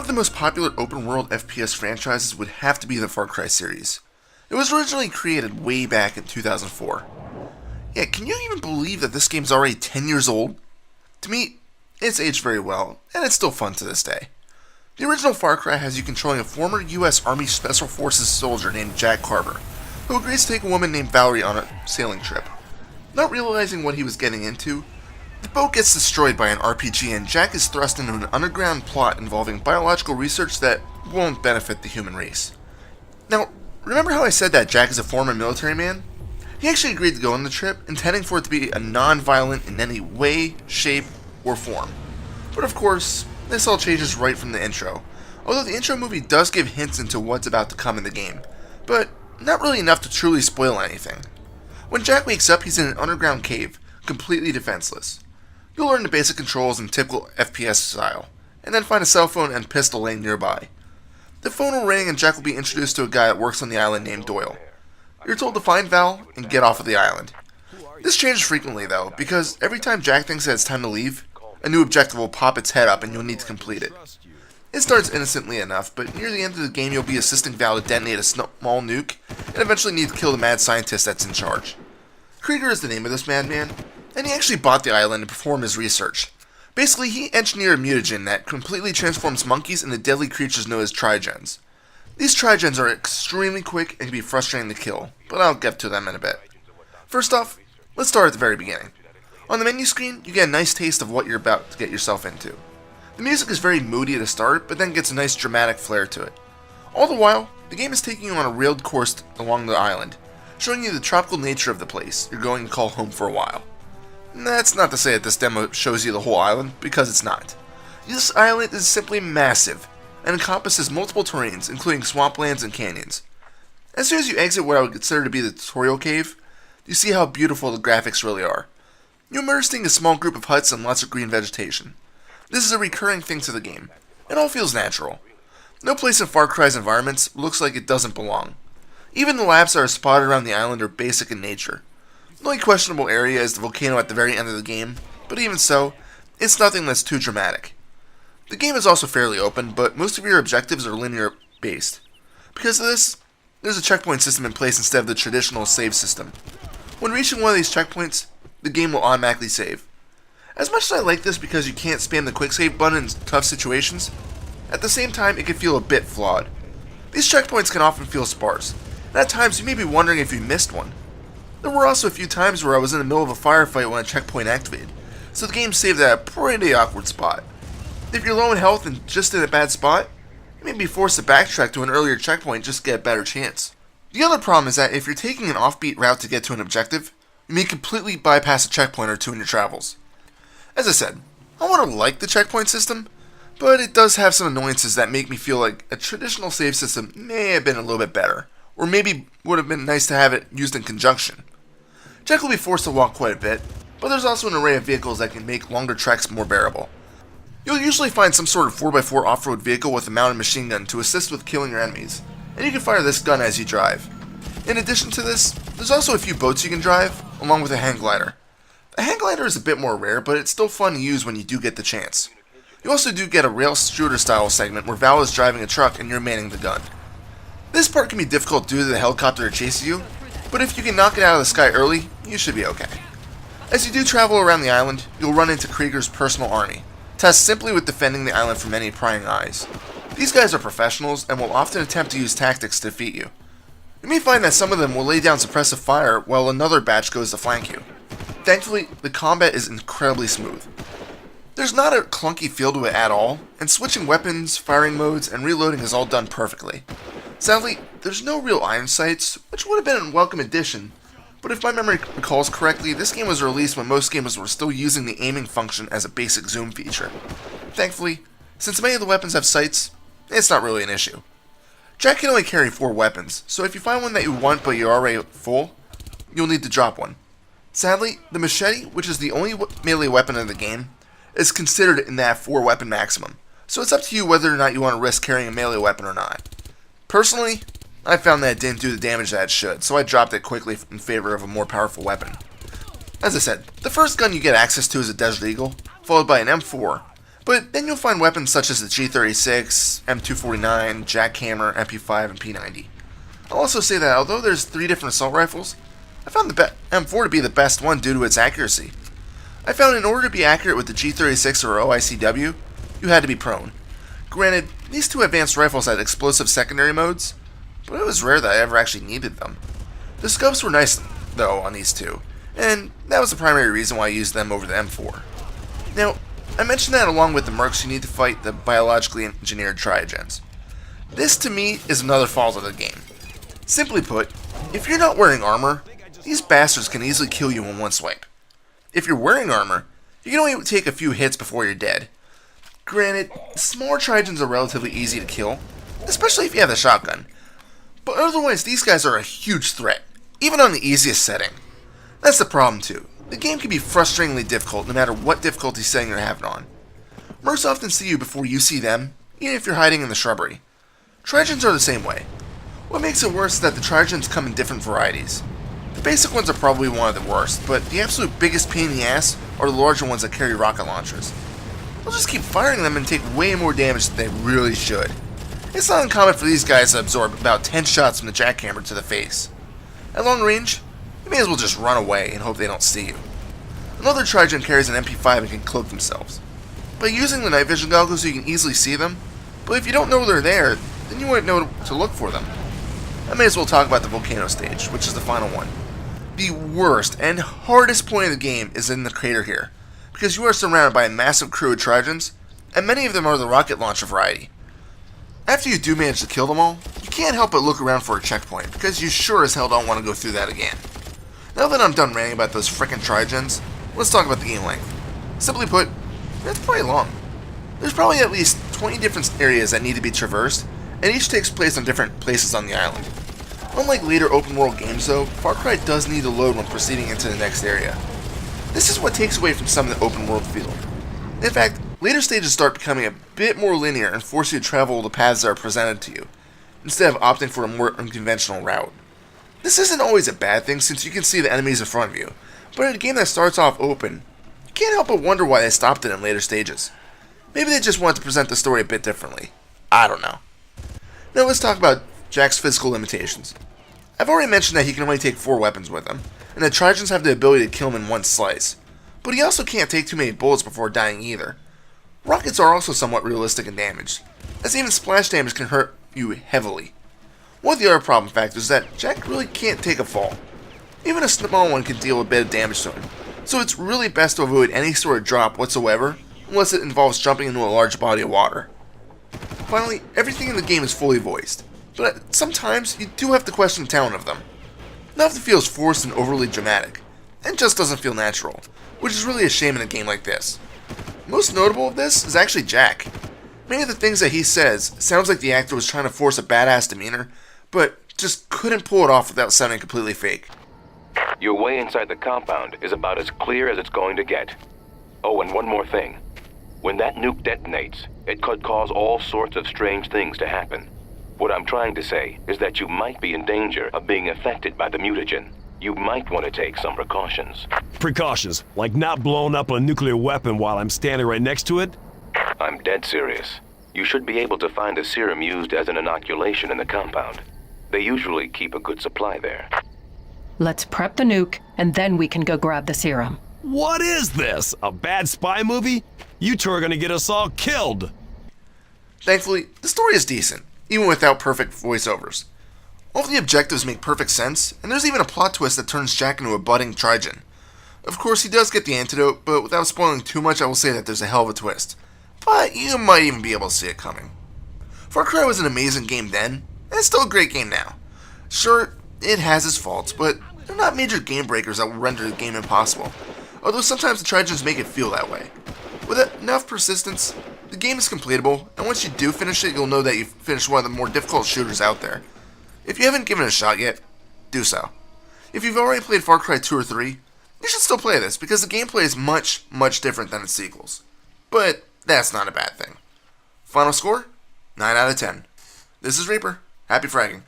of the most popular open-world FPS franchises would have to be the Far Cry series. It was originally created way back in 2004. Yeah, can you even believe that this game's already 10 years old? To me, it's aged very well, and it's still fun to this day. The original Far Cry has you controlling a former US Army Special Forces soldier named Jack Carver, who agrees to take a woman named Valerie on a sailing trip. Not realizing what he was getting into, the boat gets destroyed by an RPG and Jack is thrust into an underground plot involving biological research that won't benefit the human race. Now, remember how I said that Jack is a former military man? He actually agreed to go on the trip, intending for it to be a non-violent in any way, shape, or form. But of course, this all changes right from the intro, although the intro movie does give hints into what's about to come in the game, but not really enough to truly spoil anything. When Jack wakes up, he's in an underground cave, completely defenseless. You'll learn the basic controls in typical FPS style, and then find a cell phone and pistol laying nearby. The phone will ring and Jack will be introduced to a guy that works on the island named Doyle. You're told to find Val and get off of the island. This changes frequently though, because every time Jack thinks that it's time to leave, a new objective will pop its head up and you'll need to complete it. It starts innocently enough, but near the end of the game you'll be assisting Val to detonate a small nuke, and eventually need to kill the mad scientist that's in charge. Krieger is the name of this madman, and he actually bought the island to perform his research. Basically, he engineered a mutagen that completely transforms monkeys into deadly creatures known as trigens. These trigens are extremely quick and can be frustrating to kill, but I'll get to them in a bit. First off, let's start at the very beginning. On the menu screen, you get a nice taste of what you're about to get yourself into. The music is very moody to start, but then gets a nice dramatic flair to it. All the while, the game is taking you on a railed course along the island, showing you the tropical nature of the place you're going to call home for a while. That's not to say that this demo shows you the whole island, because it's not. This island is simply massive, and encompasses multiple terrains, including swamplands and canyons. As soon as you exit what I would consider to be the tutorial cave, you see how beautiful the graphics really are. You're immersed in a small group of huts and lots of green vegetation. This is a recurring thing to the game. It all feels natural. No place in Far Cry's environments looks like it doesn't belong. Even the labs that are spotted around the island are basic in nature. The only questionable area is the volcano at the very end of the game, but even so, it's nothing that's too dramatic. The game is also fairly open, but most of your objectives are linear based. Because of this, there's a checkpoint system in place instead of the traditional save system. When reaching one of these checkpoints, the game will automatically save. As much as I like this because you can't spam the quick save button in tough situations, at the same time it can feel a bit flawed. These checkpoints can often feel sparse, and at times you may be wondering if you missed one. There were also a few times where I was in the middle of a firefight when a checkpoint activated, so the game saved at a pretty awkward spot. If you're low in health and just in a bad spot, you may be forced to backtrack to an earlier checkpoint just to get a better chance. The other problem is that if you're taking an offbeat route to get to an objective, you may completely bypass a checkpoint or two in your travels. As I said, I want to like the checkpoint system, but it does have some annoyances that make me feel like a traditional save system may have been a little bit better, or maybe would have been nice to have it used in conjunction. Jack will be forced to walk quite a bit, but there's also an array of vehicles that can make longer treks more bearable. You'll usually find some sort of 4x4 off-road vehicle with a mounted machine gun to assist with killing your enemies, and you can fire this gun as you drive. In addition to this, there's also a few boats you can drive, along with a hang glider. The hang glider is a bit more rare, but it's still fun to use when you do get the chance. You also do get a rail shooter style segment where Val is driving a truck and you're manning the gun. This part can be difficult due to the helicopter that chases you, but if you can knock it out of the sky early, you should be okay. As you do travel around the island, you'll run into Krieger's personal army, tasked simply with defending the island from any prying eyes. These guys are professionals and will often attempt to use tactics to defeat you. You may find that some of them will lay down suppressive fire while another batch goes to flank you. Thankfully, the combat is incredibly smooth. There's not a clunky feel to it at all, and switching weapons, firing modes, and reloading is all done perfectly. Sadly, there's no real iron sights, which would have been a welcome addition, but if my memory recalls correctly, this game was released when most gamers were still using the aiming function as a basic zoom feature. Thankfully, since many of the weapons have sights, it's not really an issue. Jack can only carry 4 weapons, so if you find one that you want but you're already full, you'll need to drop one. Sadly, the machete, which is the only melee weapon in the game, is considered in that 4 weapon maximum, so it's up to you whether or not you want to risk carrying a melee weapon or not. Personally, I found that it didn't do the damage that it should, so I dropped it quickly in favor of a more powerful weapon. As I said, the first gun you get access to is a Desert Eagle, followed by an M4, But then you'll find weapons such as the G36, M249, Jackhammer, MP5, and P90. I'll also say that although there's 3 different assault rifles, I found the M4 to be the best one due to its accuracy. I found in order to be accurate with the G36 or OICW, you had to be prone. Granted, these 2 advanced rifles had explosive secondary modes, but it was rare that I ever actually needed them. The scopes were nice, though, on these 2, and that was the primary reason why I used them over the M4. Now, I mentioned that along with the mercs you need to fight the biologically engineered triogens. This, to me, is another fault of the game. Simply put, if you're not wearing armor, these bastards can easily kill you in one swipe. If you're wearing armor, you can only take a few hits before you're dead. Granted, smaller triogens are relatively easy to kill, especially if you have the shotgun. But otherwise, these guys are a huge threat, even on the easiest setting. That's the problem too. The game can be frustratingly difficult no matter what difficulty setting you're having on. Mercs often see you before you see them, even if you're hiding in the shrubbery. Triogens are the same way. What makes it worse is that the triogens come in different varieties. The basic ones are probably one of the worst, but the absolute biggest pain in the ass are the larger ones that carry rocket launchers. They'll just keep firing them and take way more damage than they really should. It's not uncommon for these guys to absorb about 10 shots from the jackhammer to the face. At long range, you may as well just run away and hope they don't see you. Another triogen carries an MP5 and can cloak themselves. By using the night vision goggles you can easily see them, but if you don't know they're there, then you wouldn't know to look for them. I may as well talk about the volcano stage, which is the final one. The worst and hardest point of the game is in the crater here, because you are surrounded by a massive crew of triogens, and many of them are the rocket launcher variety. After you do manage to kill them all, you can't help but look around for a checkpoint, because you sure as hell don't want to go through that again. Now that I'm done ranting about those frickin' triogens, let's talk about the game length. Simply put, it's pretty long. There's probably at least 20 different areas that need to be traversed, and each takes place on different places on the island. Unlike later open world games though, Far Cry does need to load when proceeding into the next area. This is what takes away from some of the open world feel. In fact, later stages start becoming a bit more linear and force you to travel the paths that are presented to you, instead of opting for a more unconventional route. This isn't always a bad thing since you can see the enemies in front of you, but in a game that starts off open, you can't help but wonder why they stopped it in later stages. Maybe they just wanted to present the story a bit differently. I don't know. Now let's talk about Jack's physical limitations. I've already mentioned that he can only take 4 weapons with him, and that triogens have the ability to kill him in one slice, but he also can't take too many bullets before dying either. Rockets are also somewhat realistic in damage, as even splash damage can hurt you heavily. One of the other problem factors is that Jack really can't take a fall. Even a small one can deal a bit of damage to him, so it's really best to avoid any sort of drop whatsoever, unless it involves jumping into a large body of water. Finally, everything in the game is fully voiced, but sometimes you do have to question the talent of them. None of it feels forced and overly dramatic, and just doesn't feel natural, which is really a shame in a game like this. Most notable of this is actually Jack. Many of the things that he says sounds like the actor was trying to force a badass demeanor, but just couldn't pull it off without sounding completely fake. Your way inside the compound is about as clear as it's going to get. Oh, and one more thing. When that nuke detonates, it could cause all sorts of strange things to happen. What I'm trying to say is that you might be in danger of being affected by the mutagen. You might want to take some precautions. Precautions? Like not blowing up a nuclear weapon while I'm standing right next to it? I'm dead serious. You should be able to find a serum used as an inoculation in the compound. They usually keep a good supply there. Let's prep the nuke, and then we can go grab the serum. What is this? A bad spy movie? You two are gonna get us all killed. Thankfully, the story is decent, even without perfect voiceovers. All of the objectives make perfect sense, and there's even a plot twist that turns Jack into a budding triogen. Of course, he does get the antidote, but without spoiling too much, I will say that there's a hell of a twist. But you might even be able to see it coming. Far Cry was an amazing game then, and it's still a great game now. Sure, it has its faults, but they're not major game breakers that will render the game impossible, although sometimes the triogens make it feel that way. With enough persistence, the game is completable, and once you do finish it, you'll know that you've finished one of the more difficult shooters out there. If you haven't given it a shot yet, do so. If you've already played Far Cry 2 or 3, you should still play this, because the gameplay is much, much different than its sequels. But that's not a bad thing. Final score? 9 out of 10. This is Reaper. Happy fragging.